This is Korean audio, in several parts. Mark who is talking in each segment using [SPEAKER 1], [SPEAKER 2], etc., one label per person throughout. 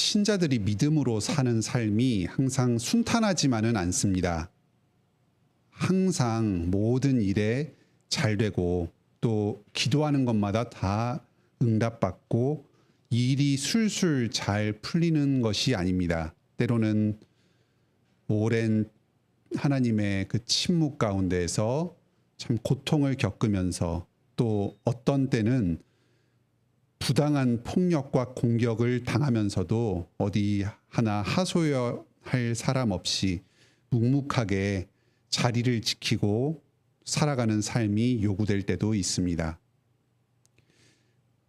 [SPEAKER 1] 신자들이 믿음으로 사는 삶이 항상 순탄하지만은 않습니다. 항상 모든 일에 잘 되고 또 기도하는 것마다 다 응답받고 일이 술술 잘 풀리는 것이 아닙니다. 때로는 오랜 하나님의 그 침묵 가운데에서 참 고통을 겪으면서 또 어떤 때는 부당한 폭력과 공격을 당하면서도 어디 하나 하소연할 사람 없이 묵묵하게 자리를 지키고 살아가는 삶이 요구될 때도 있습니다.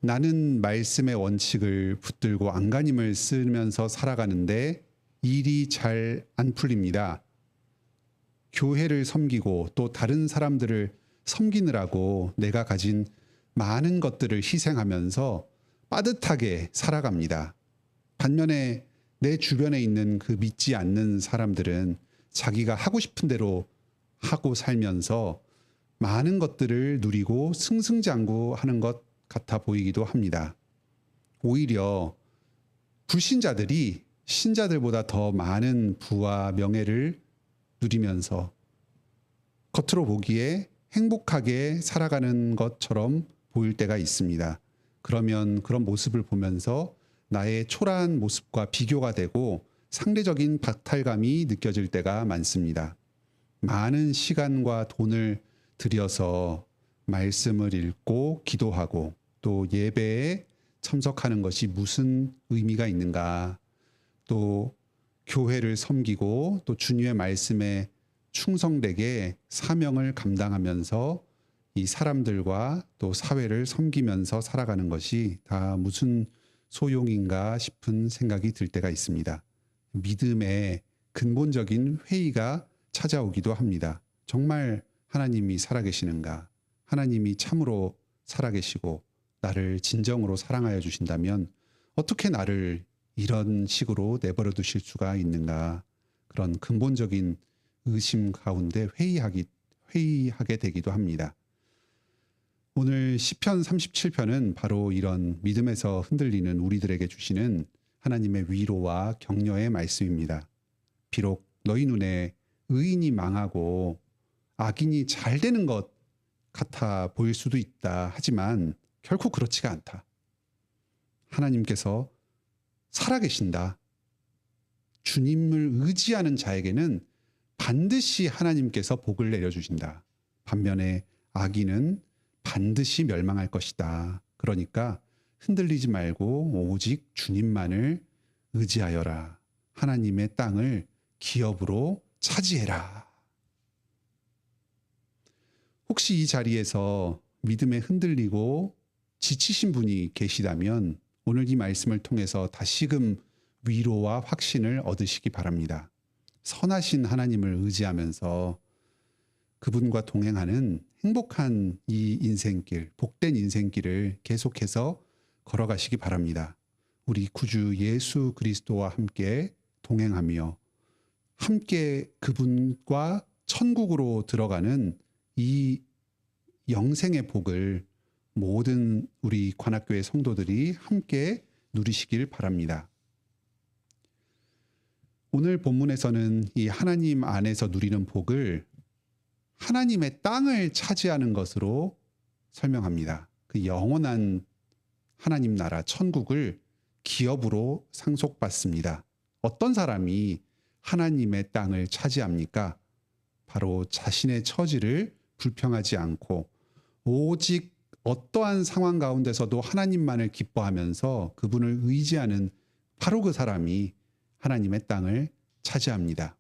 [SPEAKER 1] 나는 말씀의 원칙을 붙들고 안간힘을 쓰면서 살아가는데 일이 잘 안 풀립니다. 교회를 섬기고 또 다른 사람들을 섬기느라고 내가 가진 많은 것들을 희생하면서 빠듯하게 살아갑니다. 반면에 내 주변에 있는 그 믿지 않는 사람들은 자기가 하고 싶은 대로 하고 살면서 많은 것들을 누리고 승승장구하는 것 같아 보이기도 합니다. 오히려 불신자들이 신자들보다 더 많은 부와 명예를 누리면서 겉으로 보기에 행복하게 살아가는 것처럼 보일 때가 있습니다. 그러면 그런 모습을 보면서 나의 초라한 모습과 비교가 되고 상대적인 박탈감이 느껴질 때가 많습니다. 많은 시간과 돈을 들여서 말씀을 읽고 기도하고 또 예배에 참석하는 것이 무슨 의미가 있는가, 또 교회를 섬기고 또 주님의 말씀에 충성되게 사명을 감당하면서 이 사람들과 또 사회를 섬기면서 살아가는 것이 다 무슨 소용인가 싶은 생각이 들 때가 있습니다. 믿음의 근본적인 회의가 찾아오기도 합니다. 정말 하나님이 살아계시는가? 하나님이 참으로 살아계시고 나를 진정으로 사랑하여 주신다면 어떻게 나를 이런 식으로 내버려 두실 수가 있는가? 그런 근본적인 의심 가운데 회의하게 되기도 합니다. 오늘 시편 37편은 바로 이런 믿음에서 흔들리는 우리들에게 주시는 하나님의 위로와 격려의 말씀입니다. 비록 너희 눈에 의인이 망하고 악인이 잘 되는 것 같아 보일 수도 있다. 하지만 결코 그렇지가 않다. 하나님께서 살아계신다. 주님을 의지하는 자에게는 반드시 하나님께서 복을 내려주신다. 반면에 악인은 반드시 멸망할 것이다. 그러니까 흔들리지 말고 오직 주님만을 의지하여라. 하나님의 땅을 기업으로 차지해라. 혹시 이 자리에서 믿음에 흔들리고 지치신 분이 계시다면 오늘 이 말씀을 통해서 다시금 위로와 확신을 얻으시기 바랍니다. 선하신 하나님을 의지하면서 그분과 동행하는 행복한 이 인생길, 복된 인생길을 계속해서 걸어가시기 바랍니다. 우리 구주 예수 그리스도와 함께 동행하며 함께 그분과 천국으로 들어가는 이 영생의 복을 모든 우리 관악교회 성도들이 함께 누리시길 바랍니다. 오늘 본문에서는 이 하나님 안에서 누리는 복을 하나님의 땅을 차지하는 것으로 설명합니다. 그 영원한 하나님 나라 천국을 기업으로 상속받습니다. 어떤 사람이 하나님의 땅을 차지합니까? 바로 자신의 처지를 불평하지 않고 오직 어떠한 상황 가운데서도 하나님만을 기뻐하면서 그분을 의지하는 바로 그 사람이 하나님의 땅을 차지합니다.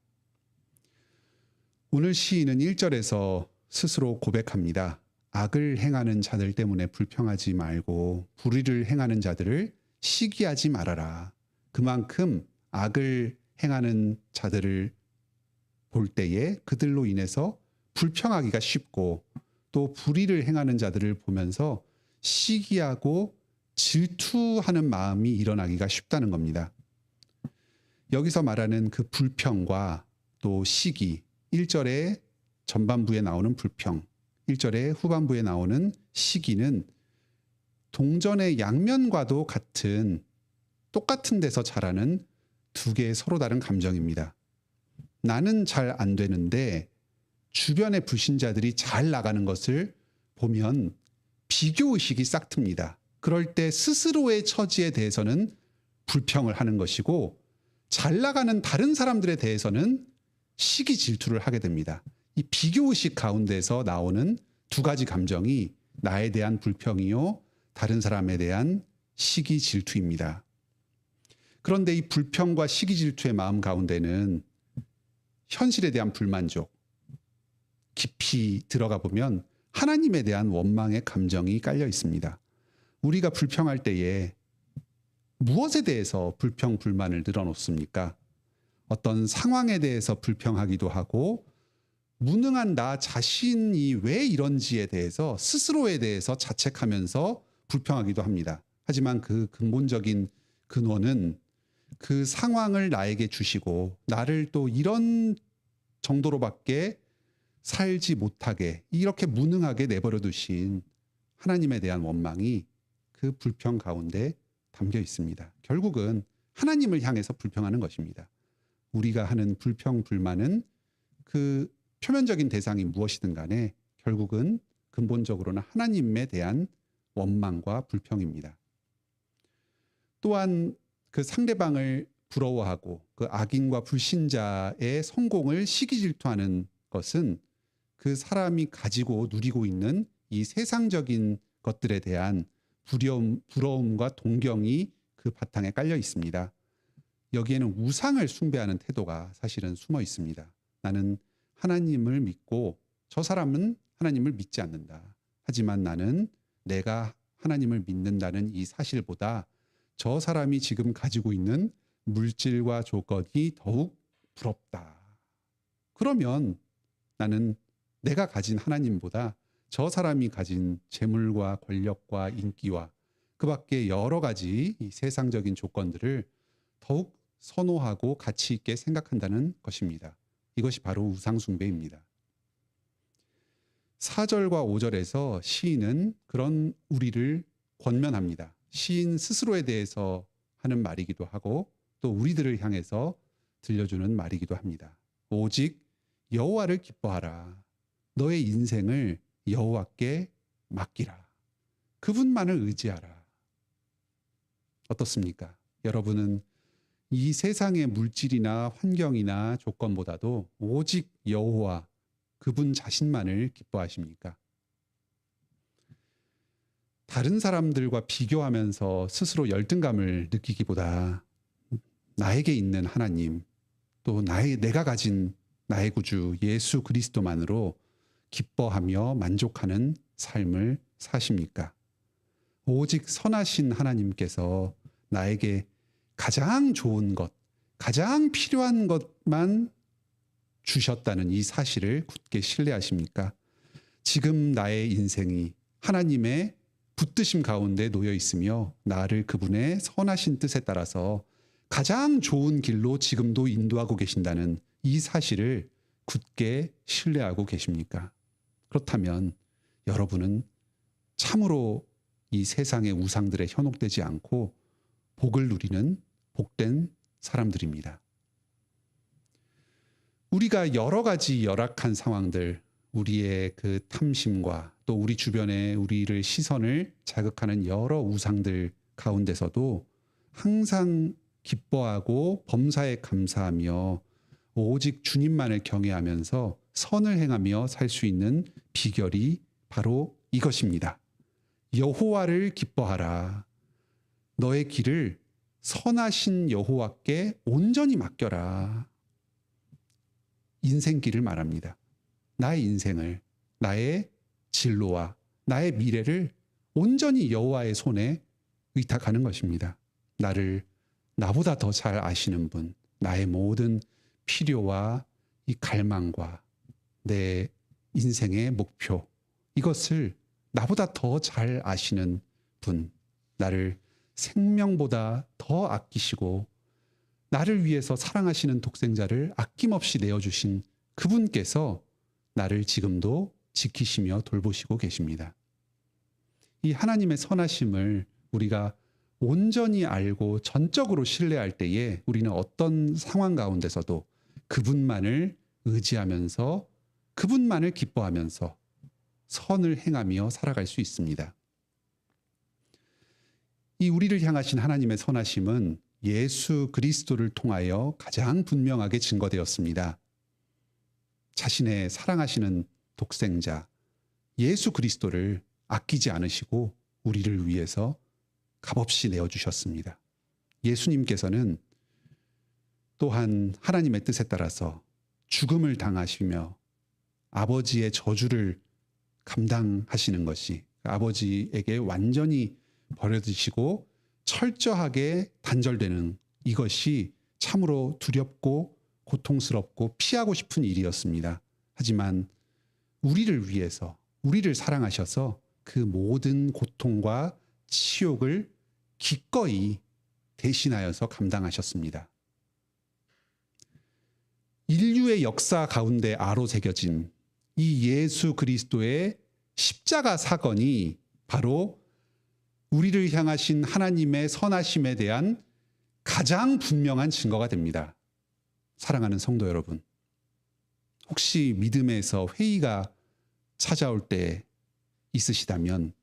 [SPEAKER 1] 오늘 시인은 1절에서 스스로 고백합니다. 악을 행하는 자들 때문에 불평하지 말고 불의를 행하는 자들을 시기하지 말아라. 그만큼 악을 행하는 자들을 볼 때에 그들로 인해서 불평하기가 쉽고 또 불의를 행하는 자들을 보면서 시기하고 질투하는 마음이 일어나기가 쉽다는 겁니다. 여기서 말하는 그 불평과 또 시기, 1절의 전반부에 나오는 불평, 1절의 후반부에 나오는 시기는 동전의 양면과도 같은 똑같은 데서 자라는 두 개의 서로 다른 감정입니다. 나는 잘 안 되는데 주변의 불신자들이 잘 나가는 것을 보면 비교의식이 싹 틉니다. 그럴 때 스스로의 처지에 대해서는 불평을 하는 것이고 잘 나가는 다른 사람들에 대해서는 시기 질투를 하게 됩니다. 이 비교의식 가운데서 나오는 두 가지 감정이 나에 대한 불평이요, 다른 사람에 대한 시기 질투입니다. 그런데 이 불평과 시기 질투의 마음 가운데는 현실에 대한 불만족, 깊이 들어가 보면 하나님에 대한 원망의 감정이 깔려 있습니다. 우리가 불평할 때에 무엇에 대해서 불평, 불만을 늘어놓습니까? 어떤 상황에 대해서 불평하기도 하고 무능한 나 자신이 왜 이런지에 대해서 스스로에 대해서 자책하면서 불평하기도 합니다. 하지만 그 근본적인 근원은 그 상황을 나에게 주시고 나를 또 이런 정도로밖에 살지 못하게 이렇게 무능하게 내버려 두신 하나님에 대한 원망이 그 불평 가운데 담겨 있습니다. 결국은 하나님을 향해서 불평하는 것입니다. 우리가 하는 불평, 불만은 그 표면적인 대상이 무엇이든 간에 결국은 근본적으로는 하나님에 대한 원망과 불평입니다. 또한 그 상대방을 부러워하고 그 악인과 불신자의 성공을 시기질투하는 것은 그 사람이 가지고 누리고 있는 이 세상적인 것들에 대한 부러움과 동경이 그 바탕에 깔려 있습니다. 여기에는 우상을 숭배하는 태도가 사실은 숨어 있습니다. 나는 하나님을 믿고 저 사람은 하나님을 믿지 않는다. 하지만 나는 내가 하나님을 믿는다는 이 사실보다 저 사람이 지금 가지고 있는 물질과 조건이 더욱 부럽다. 그러면 나는 내가 가진 하나님보다 저 사람이 가진 재물과 권력과 인기와 그 밖에 여러 가지 이 세상적인 조건들을 더욱 선호하고 가치 있게 생각한다는 것입니다. 이것이 바로 우상숭배입니다. 4절과 5절에서 시인은 그런 우리를 권면합니다. 시인 스스로에 대해서 하는 말이기도 하고 또 우리들을 향해서 들려주는 말이기도 합니다. 오직 여호와를 기뻐하라. 너의 인생을 여호와께 맡기라. 그분만을 의지하라. 어떻습니까? 여러분은 이 세상의 물질이나 환경이나 조건보다도 오직 여호와 그분 자신만을 기뻐하십니까? 다른 사람들과 비교하면서 스스로 열등감을 느끼기보다 나에게 있는 하나님, 또 내가 가진 나의 구주 예수 그리스도만으로 기뻐하며 만족하는 삶을 사십니까? 오직 선하신 하나님께서 나에게 가장 좋은 것, 가장 필요한 것만 주셨다는 이 사실을 굳게 신뢰하십니까? 지금 나의 인생이 하나님의 붙드심 가운데 놓여 있으며 나를 그분의 선하신 뜻에 따라서 가장 좋은 길로 지금도 인도하고 계신다는 이 사실을 굳게 신뢰하고 계십니까? 그렇다면 여러분은 참으로 이 세상의 우상들에 현혹되지 않고 복을 누리는 복된 사람들입니다. 우리가 여러 가지 열악한 상황들, 우리의 그 탐심과 또 우리 주변에 우리를 시선을 자극하는 여러 우상들 가운데서도 항상 기뻐하고 범사에 감사하며 오직 주님만을 경외하면서 선을 행하며 살 수 있는 비결이 바로 이것입니다. 여호와를 기뻐하라. 너의 길을 선하신 여호와께 온전히 맡겨라. 인생길을 말합니다. 나의 인생을, 나의 진로와 나의 미래를 온전히 여호와의 손에 의탁하는 것입니다. 나를 나보다 더 잘 아시는 분, 나의 모든 필요와 이 갈망과 내 인생의 목표, 이것을 나보다 더 잘 아시는 분, 나를 생명보다 더 아끼시고 나를 위해서 사랑하시는 독생자를 아낌없이 내어주신 그분께서 나를 지금도 지키시며 돌보시고 계십니다. 이 하나님의 선하심을 우리가 온전히 알고 전적으로 신뢰할 때에 우리는 어떤 상황 가운데서도 그분만을 의지하면서 그분만을 기뻐하면서 선을 행하며 살아갈 수 있습니다. 이 우리를 향하신 하나님의 선하심은 예수 그리스도를 통하여 가장 분명하게 증거되었습니다. 자신의 사랑하시는 독생자 예수 그리스도를 아끼지 않으시고 우리를 위해서 값없이 내어주셨습니다. 예수님께서는 또한 하나님의 뜻에 따라서 죽음을 당하시며 아버지의 저주를 감당하시는 것이 아버지에게 완전히 버려지시고 철저하게 단절되는 이것이 참으로 두렵고 고통스럽고 피하고 싶은 일이었습니다. 하지만 우리를 위해서 우리를 사랑하셔서 그 모든 고통과 치욕을 기꺼이 대신하여서 감당하셨습니다. 인류의 역사 가운데 아로새겨진 이 예수 그리스도의 십자가 사건이 바로 우리를 향하신 하나님의 선하심에 대한 가장 분명한 증거가 됩니다. 사랑하는 성도 여러분, 혹시 믿음에서 회의가 찾아올 때 있으시다면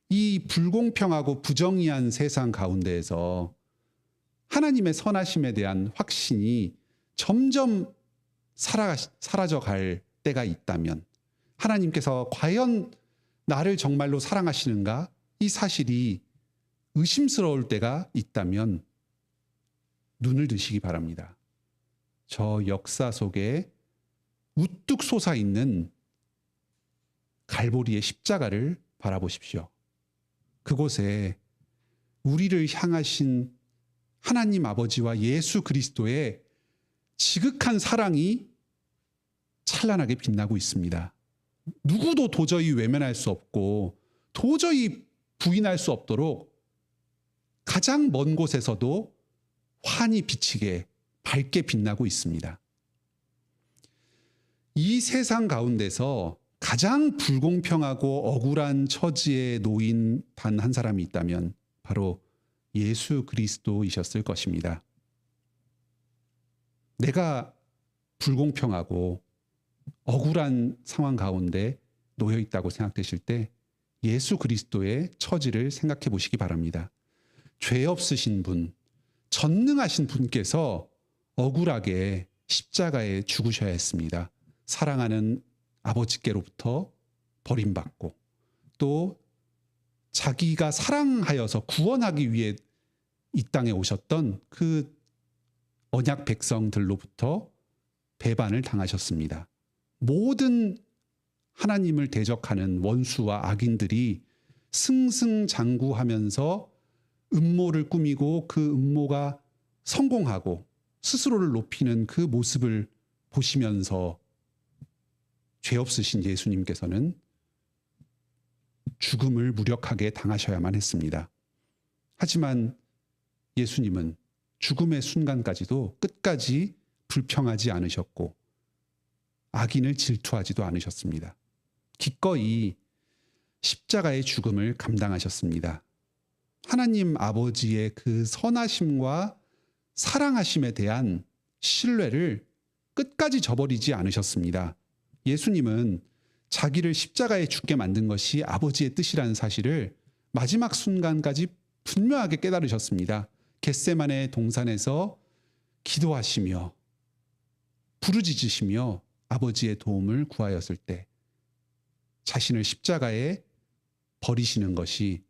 [SPEAKER 1] 이 불공평하고 부정의한 세상 가운데에서 하나님의 선하심에 대한 확신이 점점 사라져갈 때가 있다면 하나님께서 과연 나를 정말로 사랑하시는가? 이 사실이 의심스러울 때가 있다면 눈을 드시기 바랍니다. 저 역사 속에 우뚝 솟아있는 갈보리의 십자가를 바라보십시오. 그곳에 우리를 향하신 하나님 아버지와 예수 그리스도의 지극한 사랑이 찬란하게 빛나고 있습니다. 누구도 도저히 외면할 수 없고 도저히 부인할 수 없도록 가장 먼 곳에서도 환히 비치게 밝게 빛나고 있습니다. 이 세상 가운데서 가장 불공평하고 억울한 처지에 놓인 단 한 사람이 있다면 바로 예수 그리스도이셨을 것입니다. 내가 불공평하고 억울한 상황 가운데 놓여 있다고 생각되실 때 예수 그리스도의 처지를 생각해 보시기 바랍니다. 죄 없으신 분, 전능하신 분께서 억울하게 십자가에 죽으셔야 했습니다. 사랑하는 아버지께로부터 버림받고 또 자기가 사랑하여서 구원하기 위해 이 땅에 오셨던 그 언약 백성들로부터 배반을 당하셨습니다. 모든 하나님을 대적하는 원수와 악인들이 승승장구하면서 음모를 꾸미고 그 음모가 성공하고 스스로를 높이는 그 모습을 보시면서 죄 없으신 예수님께서는 죽음을 무력하게 당하셔야만 했습니다. 하지만 예수님은 죽음의 순간까지도 끝까지 불평하지 않으셨고 악인을 질투하지도 않으셨습니다. 기꺼이 십자가의 죽음을 감당하셨습니다. 하나님 아버지의 그 선하심과 사랑하심에 대한 신뢰를 끝까지 저버리지 않으셨습니다. 예수님은 자기를 십자가에 죽게 만든 것이 아버지의 뜻이라는 사실을 마지막 순간까지 분명하게 깨달으셨습니다. 겟세마네 동산에서 기도하시며 부르짖으시며 아버지의 도움을 구하였을 때 자신을 십자가에 버리시는 것이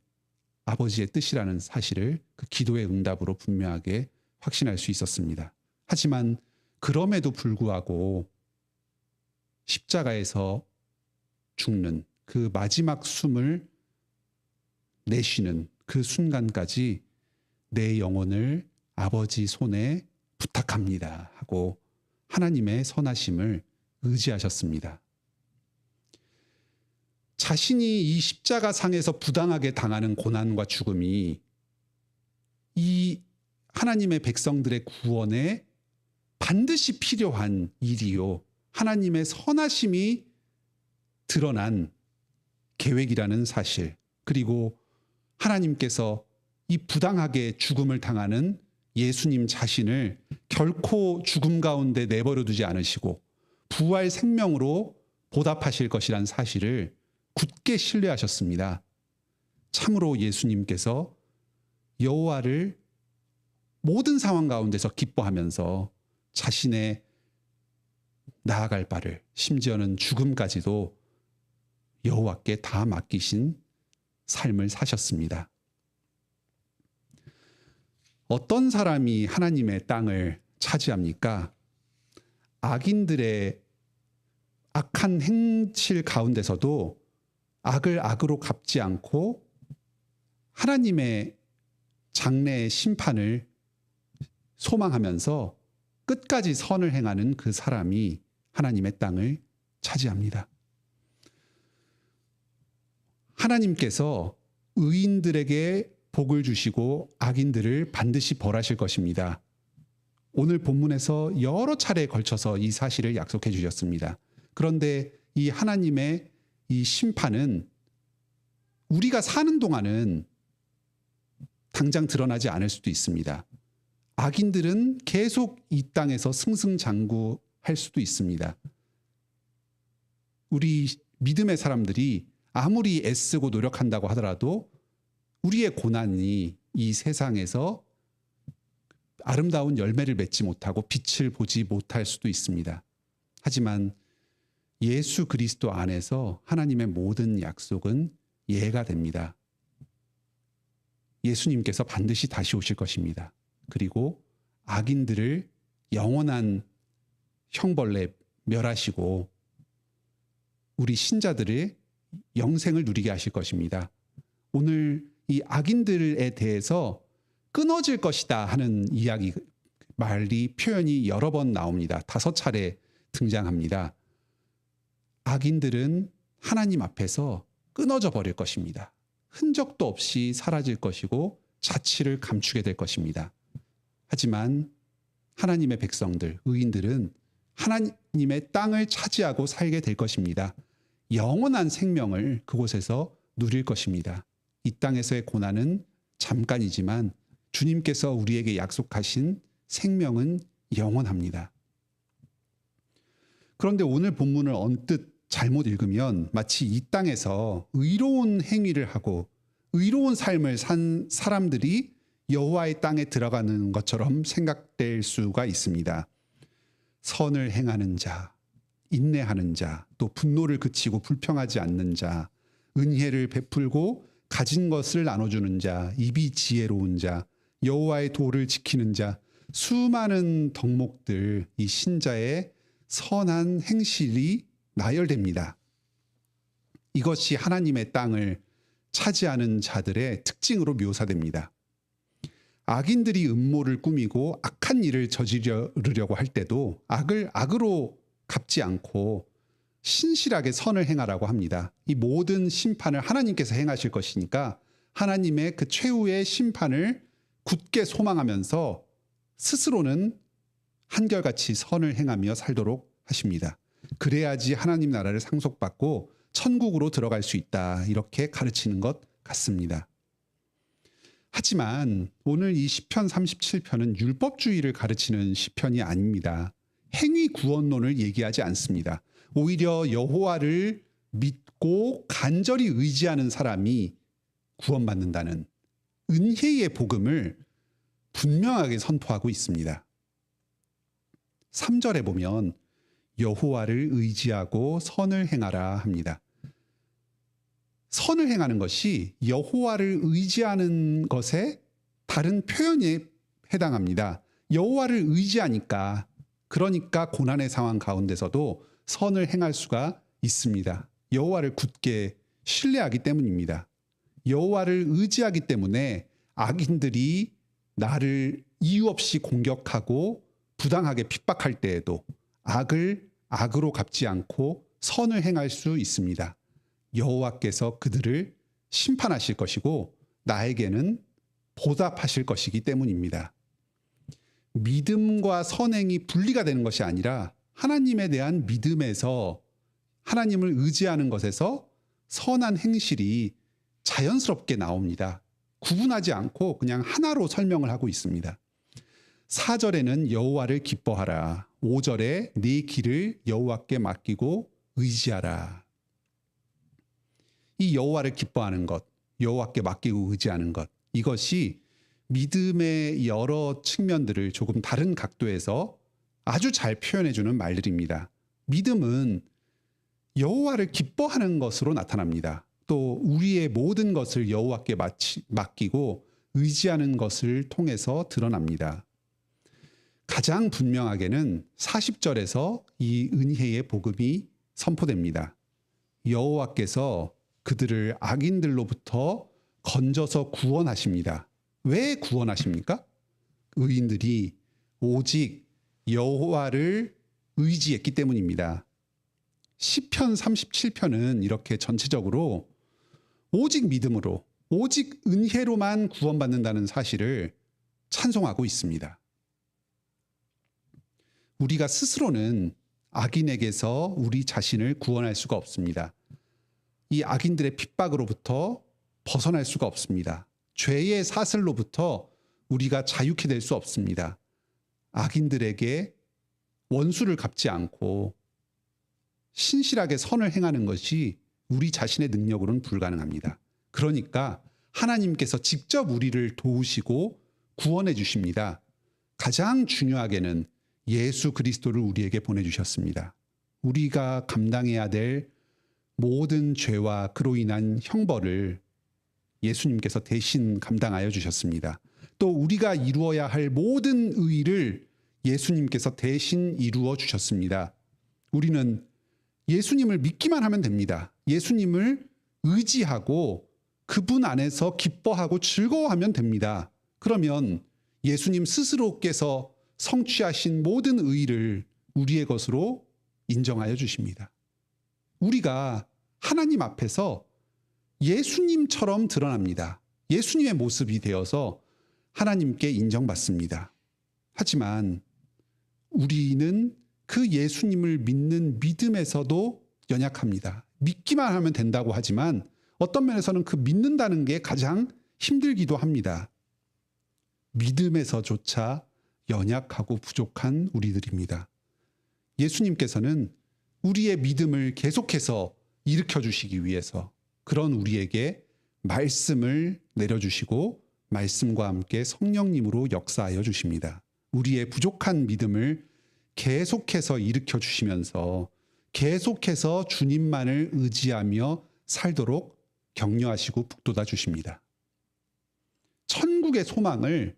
[SPEAKER 1] 아버지의 뜻이라는 사실을 그 기도의 응답으로 분명하게 확신할 수 있었습니다. 하지만 그럼에도 불구하고 십자가에서 죽는 그 마지막 숨을 내쉬는 그 순간까지 내 영혼을 아버지 손에 부탁합니다 하고 하나님의 선하심을 의지하셨습니다. 자신이 이 십자가 상에서 부당하게 당하는 고난과 죽음이 이 하나님의 백성들의 구원에 반드시 필요한 일이요. 하나님의 선하심이 드러난 계획이라는 사실, 그리고 하나님께서 이 부당하게 죽음을 당하는 예수님 자신을 결코 죽음 가운데 내버려 두지 않으시고 부활 생명으로 보답하실 것이란 사실을 굳게 신뢰하셨습니다. 참으로 예수님께서 여호와를 모든 상황 가운데서 기뻐하면서 자신의 나아갈 바를, 심지어는 죽음까지도 여호와께 다 맡기신 삶을 사셨습니다. 어떤 사람이 하나님의 땅을 차지합니까? 악인들의 악한 행실 가운데서도 악을 악으로 갚지 않고 하나님의 장래의 심판을 소망하면서 끝까지 선을 행하는 그 사람이 하나님의 땅을 차지합니다. 하나님께서 의인들에게 복을 주시고 악인들을 반드시 벌하실 것입니다. 오늘 본문에서 여러 차례에 걸쳐서 이 사실을 약속해 주셨습니다. 그런데 이 하나님의 이 심판은 우리가 사는 동안은 당장 드러나지 않을 수도 있습니다. 악인들은 계속 이 땅에서 승승장구할 수도 있습니다. 우리 믿음의 사람들이 아무리 애쓰고 노력한다고 하더라도 우리의 고난이 이 세상에서 아름다운 열매를 맺지 못하고 빛을 보지 못할 수도 있습니다. 하지만 예수 그리스도 안에서 하나님의 모든 약속은 예가 됩니다. 예수님께서 반드시 다시 오실 것입니다. 그리고 악인들을 영원한 형벌에 멸하시고 우리 신자들의 영생을 누리게 하실 것입니다. 오늘 이 악인들에 대해서 끊어질 것이다 하는 이야기, 말이 표현이 여러 번 나옵니다. 5차례 등장합니다. 악인들은 하나님 앞에서 끊어져 버릴 것입니다. 흔적도 없이 사라질 것이고 자취를 감추게 될 것입니다. 하지만 하나님의 백성들, 의인들은 하나님의 땅을 차지하고 살게 될 것입니다. 영원한 생명을 그곳에서 누릴 것입니다. 이 땅에서의 고난은 잠깐이지만 주님께서 우리에게 약속하신 생명은 영원합니다. 그런데 오늘 본문을 언뜻 잘못 읽으면 마치 이 땅에서 의로운 행위를 하고 의로운 삶을 산 사람들이 여호와의 땅에 들어가는 것처럼 생각될 수가 있습니다. 선을 행하는 자, 인내하는 자, 또 분노를 그치고 불평하지 않는 자, 은혜를 베풀고 가진 것을 나눠주는 자, 입이 지혜로운 자, 여호와의 도를 지키는 자, 수많은 덕목들, 이 신자의 선한 행실이 나열됩니다. 이것이 하나님의 땅을 차지하는 자들의 특징으로 묘사됩니다. 악인들이 음모를 꾸미고 악한 일을 저지르려고 할 때도 악을 악으로 갚지 않고 신실하게 선을 행하라고 합니다. 이 모든 심판을 하나님께서 행하실 것이니까 하나님의 그 최후의 심판을 굳게 소망하면서 스스로는 한결같이 선을 행하며 살도록 하십니다. 그래야지 하나님 나라를 상속받고 천국으로 들어갈 수 있다, 이렇게 가르치는 것 같습니다. 하지만 오늘 이 시편 37편은 율법주의를 가르치는 시편이 아닙니다. 행위 구원론을 얘기하지 않습니다. 오히려 여호와를 믿고 간절히 의지하는 사람이 구원받는다는 은혜의 복음을 분명하게 선포하고 있습니다. 3절에 보면 여호와를 의지하고 선을 행하라 합니다. 선을 행하는 것이 여호와를 의지하는 것의 다른 표현에 해당합니다. 여호와를 의지하니까, 그러니까 고난의 상황 가운데서도 선을 행할 수가 있습니다. 여호와를 굳게 신뢰하기 때문입니다. 여호와를 의지하기 때문에 악인들이 나를 이유 없이 공격하고 부당하게 핍박할 때에도 악을 악으로 갚지 않고 선을 행할 수 있습니다. 여호와께서 그들을 심판하실 것이고 나에게는 보답하실 것이기 때문입니다. 믿음과 선행이 분리가 되는 것이 아니라 하나님에 대한 믿음에서, 하나님을 의지하는 것에서 선한 행실이 자연스럽게 나옵니다. 구분하지 않고 그냥 하나로 설명을 하고 있습니다. 4절에는 여호와를 기뻐하라. 5절에 네 길을 여호와께 맡기고 의지하라. 이 여호와를 기뻐하는 것, 여호와께 맡기고 의지하는 것, 이것이 믿음의 여러 측면들을 조금 다른 각도에서 아주 잘 표현해주는 말들입니다. 믿음은 여호와를 기뻐하는 것으로 나타납니다. 또 우리의 모든 것을 여호와께 맡기고 의지하는 것을 통해서 드러납니다. 가장 분명하게는 40절에서 이 은혜의 복음이 선포됩니다. 여호와께서 그들을 악인들로부터 건져서 구원하십니다. 왜 구원하십니까? 의인들이 오직 여호와를 의지했기 때문입니다. 시편 37편은 이렇게 전체적으로 오직 믿음으로, 오직 은혜로만 구원받는다는 사실을 찬송하고 있습니다. 우리가 스스로는 악인에게서 우리 자신을 구원할 수가 없습니다. 이 악인들의 핍박으로부터 벗어날 수가 없습니다. 죄의 사슬로부터 우리가 자유케 될 수 없습니다. 악인들에게 원수를 갚지 않고 신실하게 선을 행하는 것이 우리 자신의 능력으로는 불가능합니다. 그러니까 하나님께서 직접 우리를 도우시고 구원해 주십니다. 가장 중요하게는 예수 그리스도를 우리에게 보내주셨습니다. 우리가 감당해야 될 모든 죄와 그로 인한 형벌을 예수님께서 대신 감당하여 주셨습니다. 또 우리가 이루어야 할 모든 의를 예수님께서 대신 이루어 주셨습니다. 우리는 예수님을 믿기만 하면 됩니다. 예수님을 의지하고 그분 안에서 기뻐하고 즐거워하면 됩니다. 그러면 예수님 스스로께서 성취하신 모든 의를 우리의 것으로 인정하여 주십니다. 우리가 하나님 앞에서 예수님처럼 드러납니다. 예수님의 모습이 되어서 하나님께 인정받습니다. 하지만 우리는 그 예수님을 믿는 믿음에서도 연약합니다. 믿기만 하면 된다고 하지만 어떤 면에서는 그 믿는다는 게 가장 힘들기도 합니다. 믿음에서조차 연약하고 부족한 우리들입니다. 예수님께서는 우리의 믿음을 계속해서 일으켜 주시기 위해서 그런 우리에게 말씀을 내려주시고 말씀과 함께 성령님으로 역사하여 주십니다. 우리의 부족한 믿음을 계속해서 일으켜 주시면서 계속해서 주님만을 의지하며 살도록 격려하시고 북돋아 주십니다. 천국의 소망을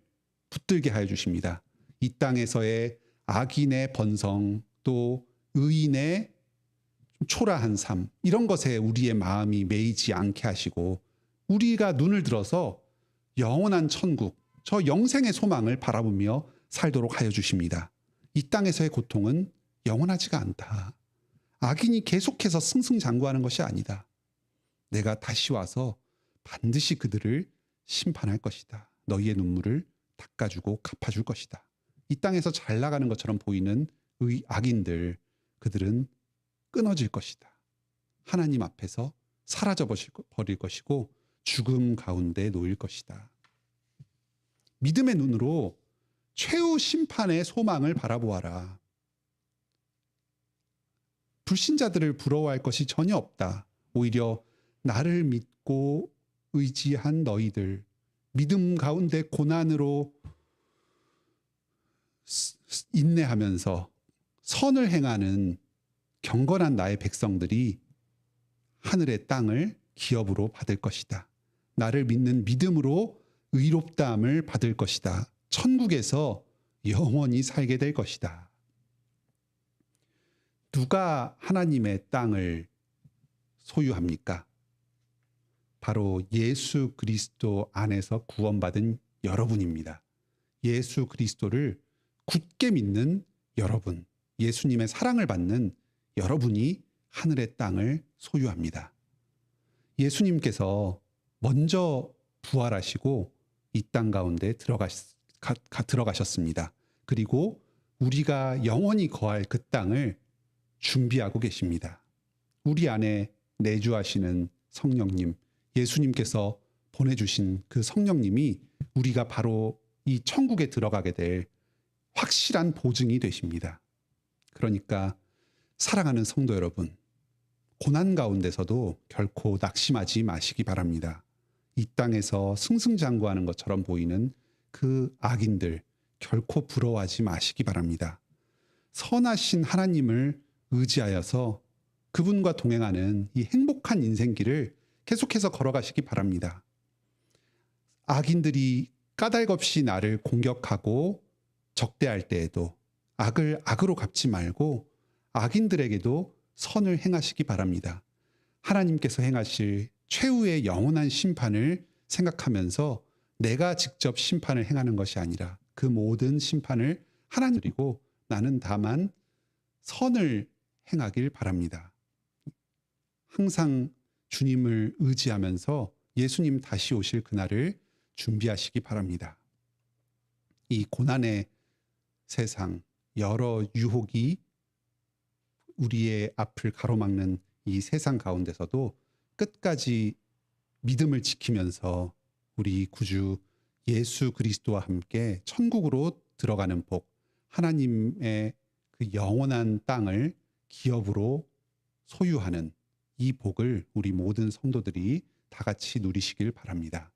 [SPEAKER 1] 붙들게 하여 주십니다. 이 땅에서의 악인의 번성 또 의인의 초라한 삶 이런 것에 우리의 마음이 매이지 않게 하시고 우리가 눈을 들어서 영원한 천국 저 영생의 소망을 바라보며 살도록 하여 주십니다. 이 땅에서의 고통은 영원하지가 않다. 악인이 계속해서 승승장구하는 것이 아니다. 내가 다시 와서 반드시 그들을 심판할 것이다. 너희의 눈물을 닦아주고 갚아줄 것이다. 이 땅에서 잘 나가는 것처럼 보이는 악인들 그들은 끊어질 것이다. 하나님 앞에서 사라져 버릴 것이고 죽음 가운데 놓일 것이다. 믿음의 눈으로 최후 심판의 소망을 바라보아라. 불신자들을 부러워할 것이 전혀 없다. 오히려 나를 믿고 의지한 너희들, 믿음 가운데 고난으로 인내하면서 선을 행하는 경건한 나의 백성들이 하늘의 땅을 기업으로 받을 것이다. 나를 믿는 믿음으로 의롭다함을 받을 것이다. 천국에서 영원히 살게 될 것이다. 누가 하나님의 땅을 소유합니까? 바로 예수 그리스도 안에서 구원받은 여러분입니다. 예수 그리스도를 굳게 믿는 여러분, 예수님의 사랑을 받는 여러분이 하늘의 땅을 소유합니다. 예수님께서 먼저 부활하시고 이 땅 가운데 들어가셨습니다. 그리고 우리가 영원히 거할 그 땅을 준비하고 계십니다. 우리 안에 내주하시는 성령님, 예수님께서 보내주신 그 성령님이 우리가 바로 이 천국에 들어가게 될 확실한 보증이 되십니다. 그러니까 사랑하는 성도 여러분, 고난 가운데서도 결코 낙심하지 마시기 바랍니다. 이 땅에서 승승장구하는 것처럼 보이는 그 악인들 결코 부러워하지 마시기 바랍니다. 선하신 하나님을 의지하여서 그분과 동행하는 이 행복한 인생길을 계속해서 걸어가시기 바랍니다. 악인들이 까닭없이 나를 공격하고 적대할 때에도 악을 악으로 갚지 말고 악인들에게도 선을 행하시기 바랍니다. 하나님께서 행하실 최후의 영원한 심판을 생각하면서 내가 직접 심판을 행하는 것이 아니라 그 모든 심판을 하나님 드리고 나는 다만 선을 행하길 바랍니다. 항상 주님을 의지하면서 예수님 다시 오실 그날을 준비하시기 바랍니다. 이 고난의 세상, 여러 유혹이 우리의 앞을 가로막는 이 세상 가운데서도 끝까지 믿음을 지키면서 우리 구주 예수 그리스도와 함께 천국으로 들어가는 복, 하나님의 그 영원한 땅을 기업으로 소유하는 이 복을 우리 모든 성도들이 다 같이 누리시길 바랍니다.